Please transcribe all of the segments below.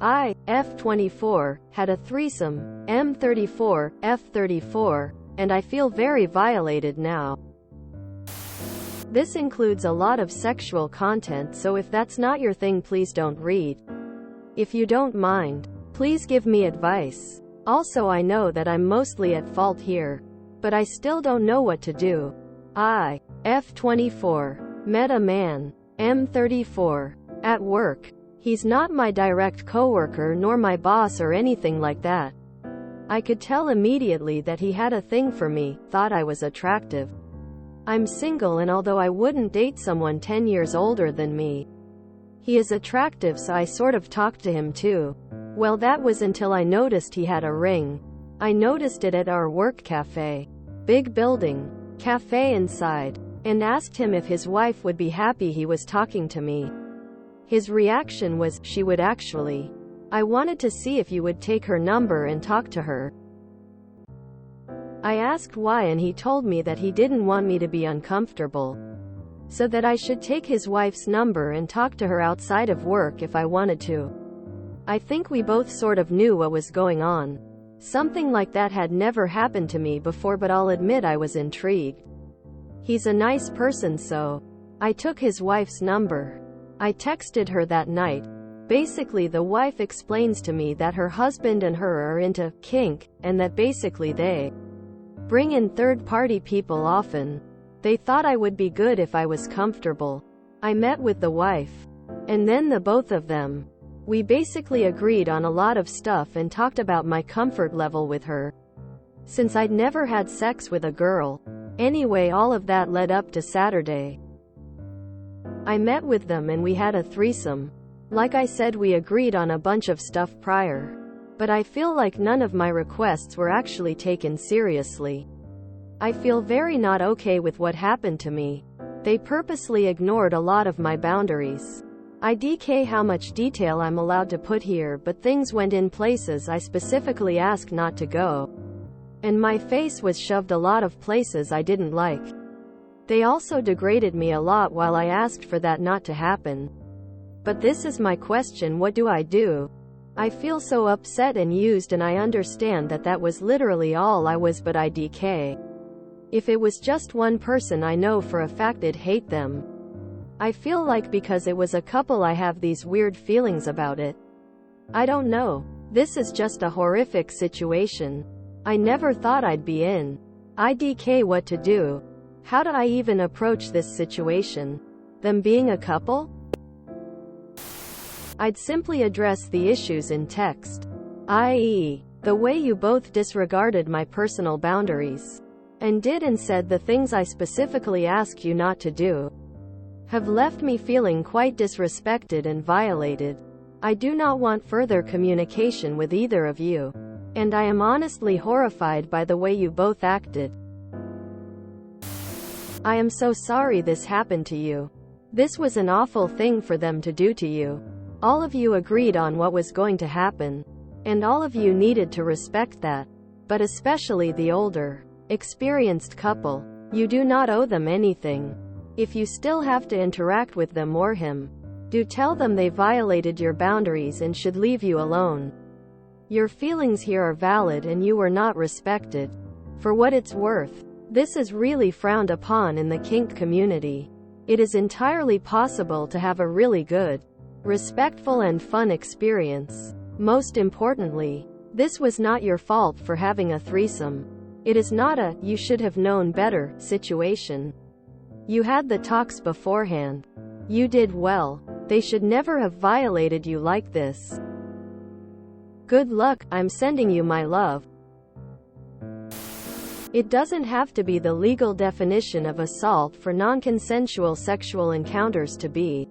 I, f24, had a threesome, m34, f34, and I feel very violated now. This includes a lot of sexual content, so if that's not your thing, please don't read. If you don't mind, please give me advice. Also, I know that I'm mostly at fault here, but I still don't know what to do. I, f24, met a man, m34, at work. He's not my direct coworker nor my boss or anything like that. I could tell immediately that he had a thing for me, thought I was attractive. I'm single, and although I wouldn't date someone 10 years older than me, he is attractive, so I sort of talked to him too. Well, that was until I noticed he had a ring. I noticed it at our work cafe. Big building. Cafe inside. And asked him if his wife would be happy he was talking to me. His reaction was, she would actually. I wanted to see if you would take her number and talk to her. I asked why, and he told me that he didn't want me to be uncomfortable, so that I should take his wife's number and talk to her outside of work if I wanted to. I think we both sort of knew what was going on. Something like that had never happened to me before, but I'll admit I was intrigued. He's a nice person, so I took his wife's number. I texted her that night. Basically, the wife explains to me that her husband and her are into kink, and that basically they bring in third-party people often. They thought I would be good if I was comfortable. I met with the wife, and then the both of them. We basically agreed on a lot of stuff and talked about my comfort level with her, since I'd never had sex with a girl. Anyway, all of that led up to Saturday. I met with them and we had a threesome. Like I said, we agreed on a bunch of stuff prior, but I feel like none of my requests were actually taken seriously. I feel very not okay with what happened to me. They purposely ignored a lot of my boundaries. I DK how much detail I'm allowed to put here, but things went in places I specifically asked not to go, and my face was shoved a lot of places I didn't like. They also degraded me a lot while I asked for that not to happen. But this is my question: what do I do? I feel so upset and used, and I understand that that was literally all I was, but I DK. If it was just one person, I know for a fact I'd hate them. I feel like because it was a couple I have these weird feelings about it. I don't know. This is just a horrific situation I never thought I'd be in. I DK what to do. How do I even approach this situation? Them being a couple? I'd simply address the issues in text, i.e., the way you both disregarded my personal boundaries, and did and said the things I specifically asked you not to do, have left me feeling quite disrespected and violated. I do not want further communication with either of you, and I am honestly horrified by the way you both acted. I am so sorry this happened to you. This was an awful thing for them to do to you. All of you agreed on what was going to happen, and all of you needed to respect that. But especially the older, experienced couple. You do not owe them anything. If you still have to interact with them or him, do tell them they violated your boundaries and should leave you alone. Your feelings here are valid and you were not respected. For what it's worth, this is really frowned upon in the kink community. It is entirely possible to have a really good, respectful and fun experience. Most importantly, this was not your fault for having a threesome. It is not a "you should have known better" situation. You had the talks beforehand. You did well. They should never have violated you like this. Good luck. I'm sending you my love. It doesn't have to be the legal definition of assault for non-consensual sexual encounters to be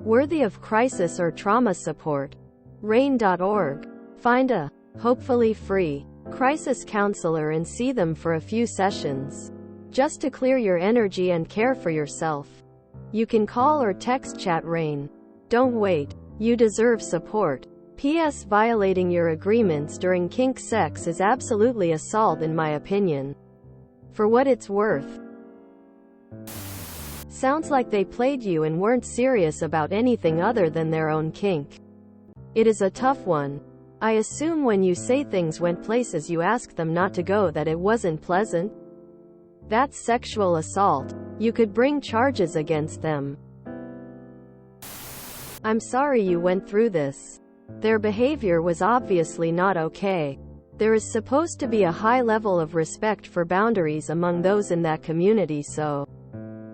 worthy of crisis or trauma support. RAIN.org. Find a, hopefully free, crisis counselor and see them for a few sessions, just to clear your energy and care for yourself. You can call or text chat RAIN. Don't wait. You deserve support. P.S. Violating your agreements during kink sex is absolutely assault in my opinion. For what it's worth. Sounds like they played you and weren't serious about anything other than their own kink. It is a tough one. I assume when you say things went places you ask them not to go that it wasn't pleasant? That's sexual assault. You could bring charges against them. I'm sorry you went through this. Their behavior was obviously not okay. There is supposed to be a high level of respect for boundaries among those in that community, so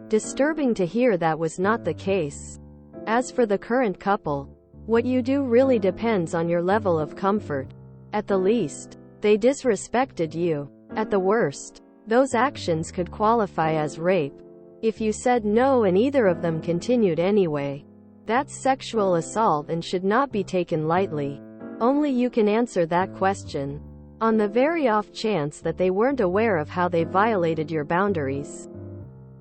disturbing to hear that was not the case. As for the current couple, what you do really depends on your level of comfort. At the least, they disrespected you. At the worst, those actions could qualify as rape. If you said no and either of them continued anyway, that's sexual assault and should not be taken lightly. Only you can answer that question. On the very off chance that they weren't aware of how they violated your boundaries,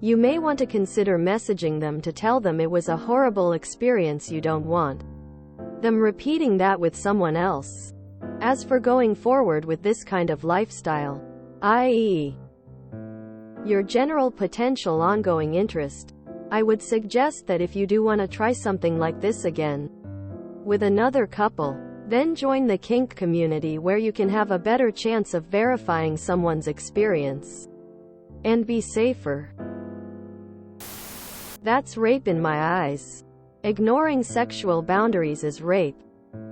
you may want to consider messaging them to tell them it was a horrible experience you don't want them repeating that with someone else. As for going forward with this kind of lifestyle, i.e., your general potential ongoing interest, I would suggest that if you do want to try something like this again with another couple, then join the kink community where you can have a better chance of verifying someone's experience and be safer. That's rape in my eyes. Ignoring sexual boundaries is rape.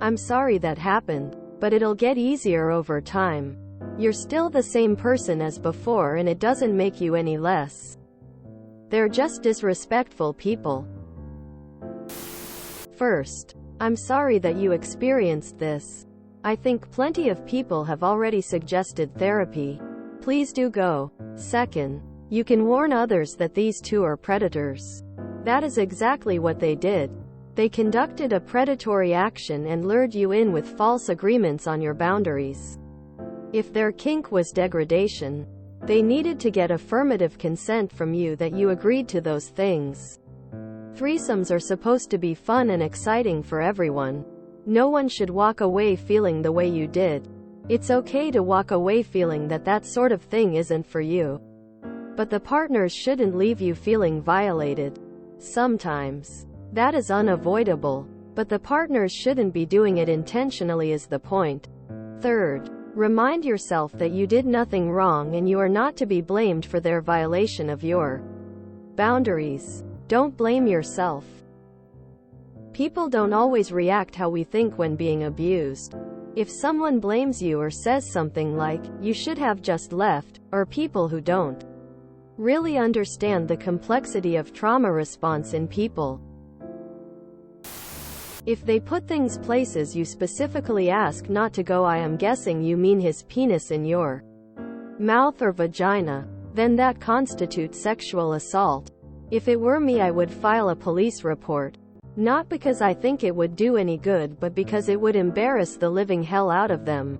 I'm sorry that happened, but it'll get easier over time. You're still the same person as before and it doesn't make you any less. They're just disrespectful people. First, I'm sorry that you experienced this. I think plenty of people have already suggested therapy. Please do go. Second, you can warn others that these two are predators. That is exactly what they did. They conducted a predatory action and lured you in with false agreements on your boundaries. If their kink was degradation, they needed to get affirmative consent from you that you agreed to those things. Threesomes are supposed to be fun and exciting for everyone. No one should walk away feeling the way you did. It's okay to walk away feeling that that sort of thing isn't for you. But the partners shouldn't leave you feeling violated. Sometimes that is unavoidable, but the partners shouldn't be doing it intentionally is the point. Third, remind yourself that you did nothing wrong and you are not to be blamed for their violation of your boundaries. Don't blame yourself. People don't always react how we think when being abused. If someone blames you or says something like, "You should have just left," or people who don't really understand the complexity of trauma response in people. If they put things places you specifically ask not to go, I am guessing you mean his penis in your mouth or vagina, then that constitutes sexual assault. If it were me, I would file a police report. Not because I think it would do any good, but because it would embarrass the living hell out of them.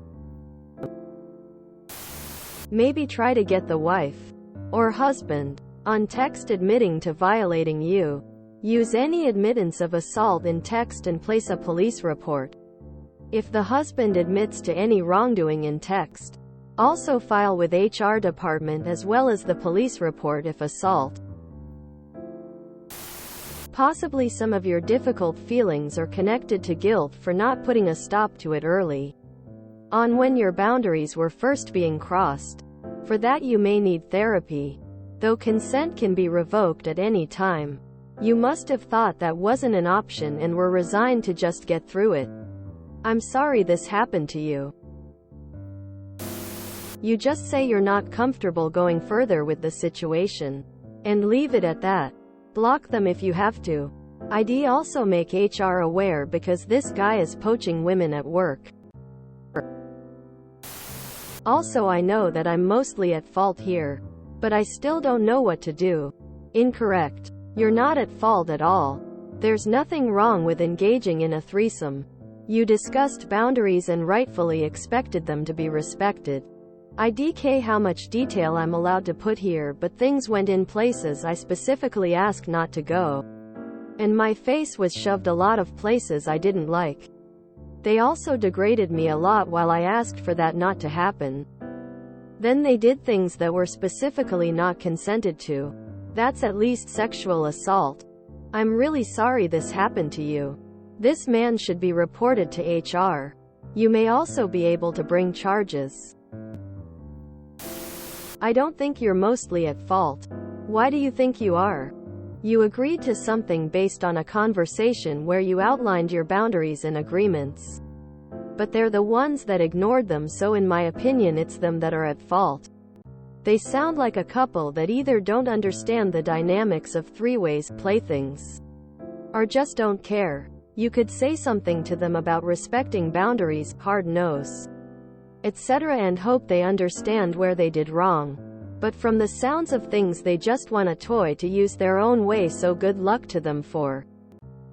Maybe try to get the wife or husband on text admitting to violating you. Use any admittance of assault in text and place a police report. If the husband admits to any wrongdoing in text, also file with HR department as well as the police report if assault. Possibly some of your difficult feelings are connected to guilt for not putting a stop to it early on when your boundaries were first being crossed. For that you may need therapy. Though consent can be revoked at any time, you must have thought that wasn't an option and were resigned to just get through it. I'm sorry this happened to you. You just say you're not comfortable going further with the situation and leave it at that. Block them if you have to. I'd also make HR aware because this guy is poaching women at work. Also, I know that I'm mostly at fault here, but I still don't know what to do. Incorrect. You're not at fault at all. There's nothing wrong with engaging in a threesome. You discussed boundaries and rightfully expected them to be respected. I DK how much detail I'm allowed to put here, but things went in places I specifically asked not to go. And my face was shoved a lot of places I didn't like. They also degraded me a lot while I asked for that not to happen. Then they did things that were specifically not consented to. That's at least sexual assault. I'm really sorry this happened to you. This man should be reported to HR. You may also be able to bring charges. I don't think you're mostly at fault. Why do you think you are? You agreed to something based on a conversation where you outlined your boundaries and agreements. But they're the ones that ignored them, so in my opinion it's them that are at fault. They sound like a couple that either don't understand the dynamics of three-ways playthings, or just don't care. You could say something to them about respecting boundaries, hard nose, etc., and hope they understand where they did wrong. But from the sounds of things, they just want a toy to use their own way, so good luck to them for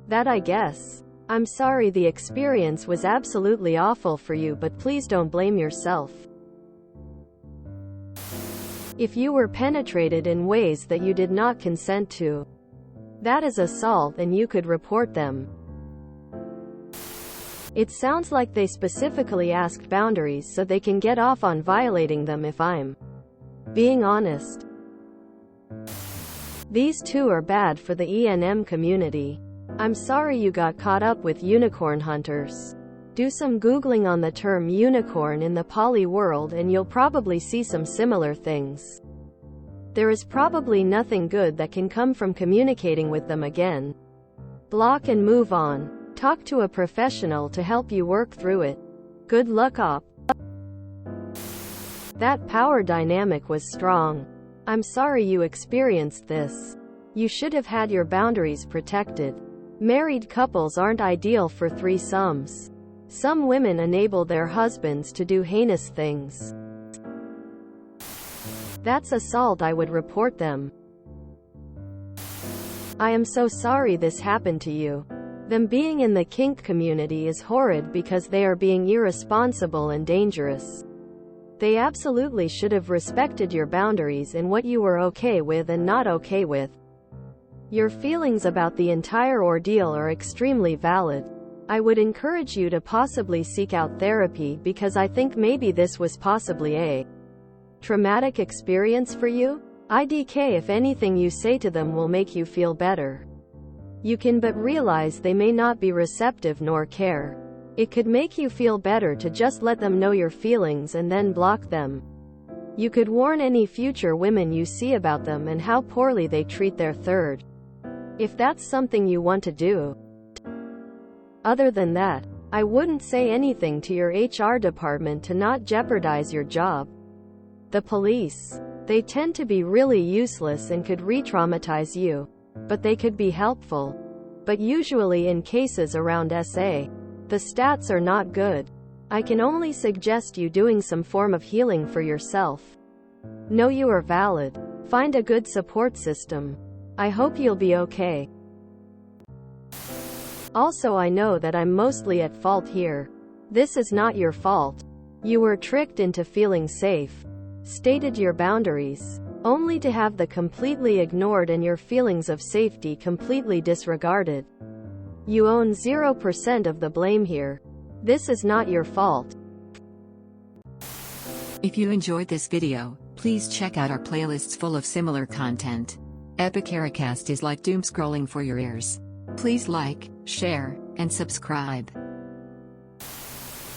that, I guess. I'm sorry the experience was absolutely awful for you, but please don't blame yourself. If you were penetrated in ways that you did not consent to, that is assault and you could report them. It sounds like they specifically asked boundaries so they can get off on violating them, if I'm being honest. These two are bad for the E&M community. I'm sorry you got caught up with unicorn hunters. Do some Googling on the term unicorn in the poly world and you'll probably see some similar things. There is probably nothing good that can come from communicating with them again. Block and move on. Talk to a professional to help you work through it. Good luck, op. That power dynamic was strong. I'm sorry you experienced this. You should have had your boundaries protected. Married couples aren't ideal for threesomes. Some women enable their husbands to do heinous things. That's assault. I would report them. I am so sorry this happened to you. Them being in the kink community is horrid because they are being irresponsible and dangerous. They absolutely should have respected your boundaries and what you were okay with and not okay with. Your feelings about the entire ordeal are extremely valid. I would encourage you to possibly seek out therapy because I think maybe this was possibly a traumatic experience for you. IDK, if anything you say to them will make you feel better. You can but realize they may not be receptive nor care. It could make you feel better to just let them know your feelings and then block them. You could warn any future women you see about them and how poorly they treat their third, if that's something you want to do. Other than that, I wouldn't say anything to your HR department to not jeopardize your job. The police, they tend to be really useless and could re-traumatize you, but they could be helpful. But usually in cases around SA, the stats are not good. I can only suggest you doing some form of healing for yourself. Know you are valid. Find a good support system. I hope you'll be okay. Also, I know that I'm mostly at fault here. This is not your fault. You were tricked into feeling safe. Stated your boundaries, only to have the completely ignored and your feelings of safety completely disregarded. You own 0% of the blame here. This is not your fault. If you enjoyed this video, please check out our playlists full of similar content. Epicaricast is like doom scrolling for your ears. Please like, share, and subscribe.